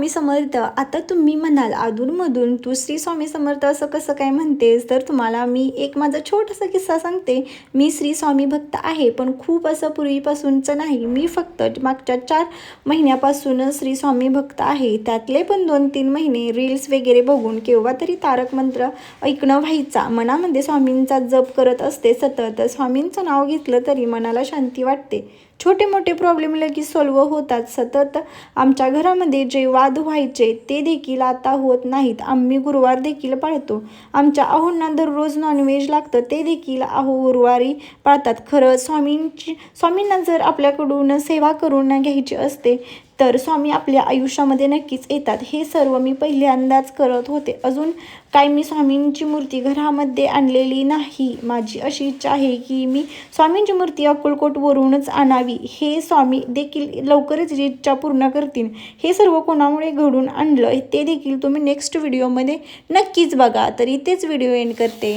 स्वामी समर्थ. आता तुम्ही म्हणाल अधूनमधून तू श्री स्वामी समर्थ असं कसं काय म्हणतेस, तर तुम्हाला मी एक माझा छोटासा किस्सा सांगते. मी श्री स्वामी भक्त आहे, पण खूप असं पूर्वीपासूनचं नाही. मी फक्त मागच्या 4 महिन्यापासून श्री स्वामी भक्त आहे. त्यातले पण 2-3 महिने रील्स वगैरे बघून केव्हा तरी तारक मंत्र ऐकणं व्हायचा. मनामध्ये स्वामींचा जप करत असते सतत. स्वामींचं नाव घेतलं तरी मनाला शांती वाटते. छोटे मोठे प्रॉब्लेम लगेच सॉल्व्ह होतात. सतत आमच्या घरामध्ये जे वाद व्हायचे ते देखील आता होत नाहीत. आम्ही गुरुवार देखील पाळतो. आमच्या आहोंना दररोज नॉनव्हेज लागतं, ते देखील आहो गुरुवारी पाळतात. खरं स्वामींना जर आपल्याकडून सेवा करून घ्यायची असते तर स्वामी आपल्या आयुष्यामध्ये नक्कीच येतात. हे सर्व मी पहिल्यांदाच करत होते. अजून काय मी स्वामींची मूर्ती घरामध्ये आणलेली नाही. माझी अशी इच्छा आहे की मी स्वामींची मूर्ती अक्कलकोटवरूनच आणावी. हे स्वामी देखील लवकरच जी इच्छा पूर्ण करतील. हे सर्व कोणामुळे घडून आणलं ते देखील तुम्ही नेक्स्ट व्हिडिओमध्ये नक्कीच बघा. तर इथेच व्हिडिओ एंड करते.